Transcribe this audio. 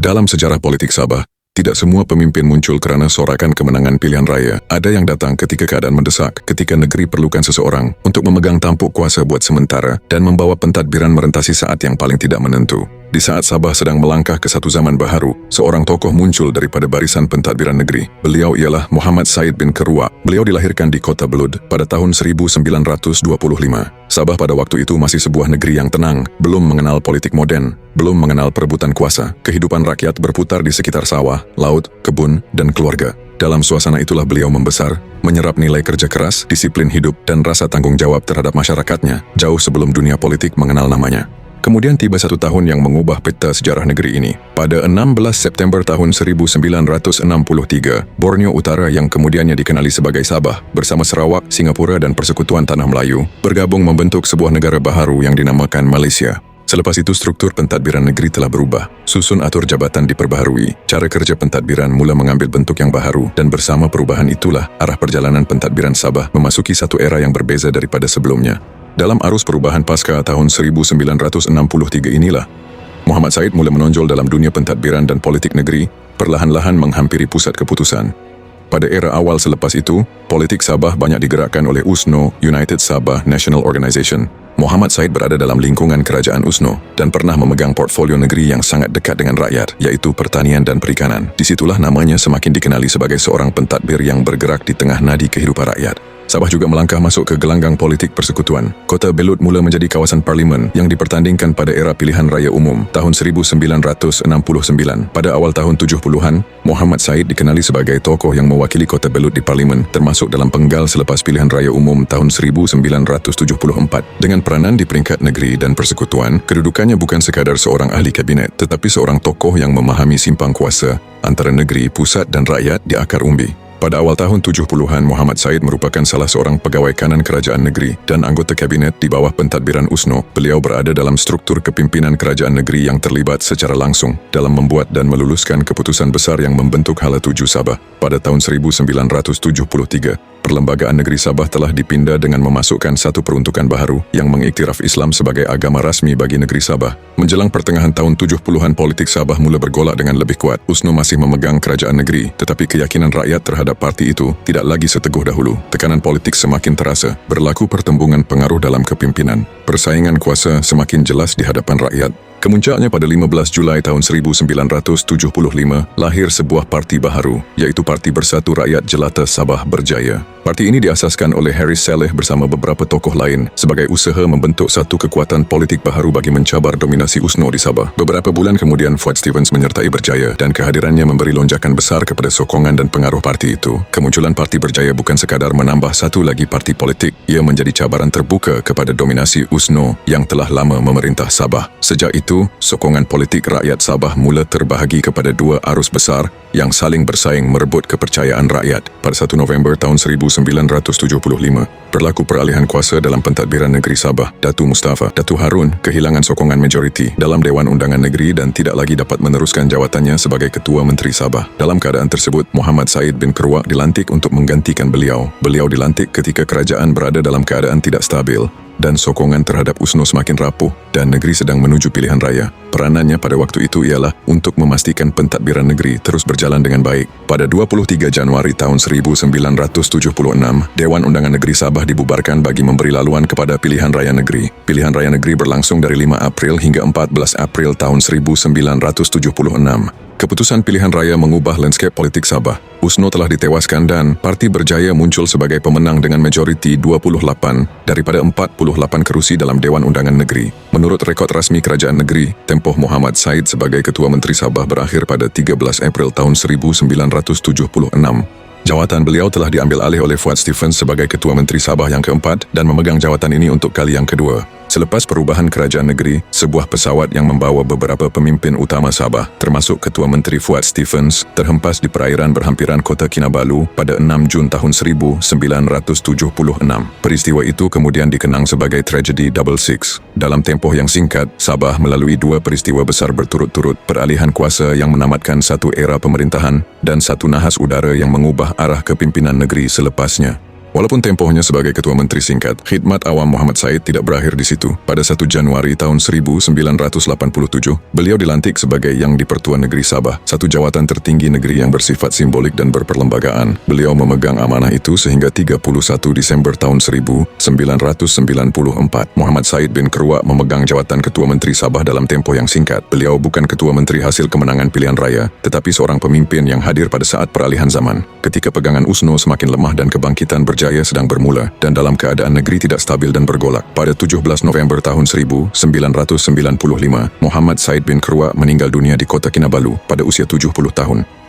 Dalam sejarah politik Sabah, tidak semua pemimpin muncul kerana sorakan kemenangan pilihan raya. Ada yang datang ketika keadaan mendesak, ketika negeri perlukan seseorang untuk memegang tampuk kuasa buat sementara dan membawa pentadbiran merentasi saat yang paling tidak menentu. Di saat Sabah sedang melangkah ke satu zaman baharu, seorang tokoh muncul daripada barisan pentadbiran negeri. Beliau ialah Muhammad Said bin Keruak. Beliau dilahirkan di Kota Belud pada tahun 1925. Sabah pada waktu itu masih sebuah negeri yang tenang, belum mengenal politik moden, belum mengenal perebutan kuasa. Kehidupan rakyat berputar di sekitar sawah, laut, kebun, dan keluarga. Dalam suasana itulah beliau membesar, menyerap nilai kerja keras, disiplin hidup, dan rasa tanggung jawab terhadap masyarakatnya, jauh sebelum dunia politik mengenal namanya. Kemudian tiba satu tahun yang mengubah peta sejarah negeri ini. Pada 16 September tahun 1963, Borneo Utara yang kemudiannya dikenali sebagai Sabah, bersama Sarawak, Singapura dan Persekutuan Tanah Melayu, bergabung membentuk sebuah negara baharu yang dinamakan Malaysia. Selepas itu struktur pentadbiran negeri telah berubah. Susun atur jabatan diperbaharui, cara kerja pentadbiran mula mengambil bentuk yang baharu, dan bersama perubahan itulah arah perjalanan pentadbiran Sabah memasuki satu era yang berbeza daripada sebelumnya. Dalam arus perubahan pasca tahun 1963 inilah, Muhammad Said mula menonjol dalam dunia pentadbiran dan politik negeri, perlahan-lahan menghampiri pusat keputusan. Pada era awal selepas itu, politik Sabah banyak digerakkan oleh USNO, United Sabah National Organisation. Muhammad Said berada dalam lingkungan kerajaan USNO dan pernah memegang portfolio negeri yang sangat dekat dengan rakyat, iaitu pertanian dan perikanan. Disitulah namanya semakin dikenali sebagai seorang pentadbir yang bergerak di tengah nadi kehidupan rakyat. Sabah juga melangkah masuk ke gelanggang politik persekutuan. Kota Belud mula menjadi kawasan parlimen yang dipertandingkan pada era pilihan raya umum tahun 1969. Pada awal tahun 70-an, Muhammad Said dikenali sebagai tokoh yang mewakili Kota Belud di parlimen, termasuk dalam penggal selepas pilihan raya umum tahun 1974. Dengan peranan di peringkat negeri dan persekutuan, kedudukannya bukan sekadar seorang ahli kabinet, tetapi seorang tokoh yang memahami simpang kuasa antara negeri, pusat dan rakyat di akar umbi. Pada awal tahun 70-an, Muhammad Said merupakan salah seorang pegawai kanan kerajaan negeri dan anggota kabinet di bawah pentadbiran USNO. Beliau berada dalam struktur kepimpinan kerajaan negeri yang terlibat secara langsung dalam membuat dan meluluskan keputusan besar yang membentuk Hala Tuju Sabah. Pada tahun 1973, Perlembagaan Negeri Sabah telah dipindah dengan memasukkan satu peruntukan baharu yang mengiktiraf Islam sebagai agama rasmi bagi negeri Sabah. Menjelang pertengahan tahun 70-an, politik Sabah mula bergolak dengan lebih kuat. USNO masih memegang kerajaan negeri, tetapi keyakinan rakyat terhadap parti itu tidak lagi seteguh dahulu. Tekanan politik semakin terasa, berlaku pertembungan pengaruh dalam kepimpinan. Persaingan kuasa semakin jelas di hadapan rakyat. Kemuncaknya pada 15 Julai tahun 1975, lahir sebuah parti baharu, iaitu Parti Bersatu Rakyat Jelata Sabah Berjaya. Parti ini diasaskan oleh Harris Saleh bersama beberapa tokoh lain sebagai usaha membentuk satu kekuatan politik baharu bagi mencabar dominasi USNO di Sabah. Beberapa bulan kemudian, Fuad Stevens menyertai Berjaya dan kehadirannya memberi lonjakan besar kepada sokongan dan pengaruh parti itu. Kemunculan Parti Berjaya bukan sekadar menambah satu lagi parti politik, ia menjadi cabaran terbuka kepada dominasi USNO yang telah lama memerintah Sabah. Sejak itu, sokongan politik rakyat Sabah mula terbahagi kepada dua arus besar yang saling bersaing merebut kepercayaan rakyat. Pada 1 November tahun 1975, berlaku peralihan kuasa dalam pentadbiran negeri Sabah. Datu Mustafa, Datu Harun kehilangan sokongan majoriti dalam Dewan Undangan Negeri dan tidak lagi dapat meneruskan jawatannya sebagai Ketua Menteri Sabah. Dalam keadaan tersebut, Muhammad Said bin Keruak dilantik untuk menggantikan beliau. Beliau dilantik ketika kerajaan berada dalam keadaan tidak stabil dan sokongan terhadap USNO semakin rapuh dan negeri sedang menuju pilihan raya. Peranannya pada waktu itu ialah untuk memastikan pentadbiran negeri terus berjalan dengan baik. Pada 23 Januari tahun 1976, Dewan Undangan Negeri Sabah dibubarkan bagi memberi laluan kepada pilihan raya negeri. Pilihan raya negeri berlangsung dari 5 April hingga 14 April tahun 1976. Keputusan pilihan raya mengubah landscape politik Sabah. USNO telah ditewaskan dan Parti Berjaya muncul sebagai pemenang dengan majoriti 28 daripada 48 kerusi dalam Dewan Undangan Negeri. Menurut rekod rasmi kerajaan negeri, tempoh Muhammad Said sebagai Ketua Menteri Sabah berakhir pada 13 April tahun 1976. Jawatan beliau telah diambil alih oleh Fuad Stevens sebagai Ketua Menteri Sabah yang keempat dan memegang jawatan ini untuk kali yang kedua. Selepas perubahan kerajaan negeri, sebuah pesawat yang membawa beberapa pemimpin utama Sabah, termasuk Ketua Menteri Fuad Stevens, terhempas di perairan berhampiran Kota Kinabalu pada 6 Jun tahun 1976. Peristiwa itu kemudian dikenang sebagai tragedi Double Six. Dalam tempoh yang singkat, Sabah melalui dua peristiwa besar berturut-turut, peralihan kuasa yang menamatkan satu era pemerintahan dan satu nahas udara yang mengubah arah kepimpinan negeri selepasnya. Walaupun tempohnya sebagai Ketua Menteri singkat, khidmat awam Muhammad Said tidak berakhir di situ. Pada 1 Januari tahun 1987, beliau dilantik sebagai Yang di-Pertuan Negeri Sabah, satu jawatan tertinggi negeri yang bersifat simbolik dan berperlembagaan. Beliau memegang amanah itu sehingga 31 Desember tahun 1994. Muhammad Said bin Kerua memegang jawatan Ketua Menteri Sabah dalam tempoh yang singkat. Beliau bukan Ketua Menteri hasil kemenangan pilihan raya, tetapi seorang pemimpin yang hadir pada saat peralihan zaman. Ketika pegangan USNO semakin lemah dan kebangkitan berjaya sedang bermula, dan dalam keadaan negeri tidak stabil dan bergolak. Pada 17 November tahun 1995, Muhammad Said bin Kerua meninggal dunia di kota Kinabalu pada usia 70 tahun.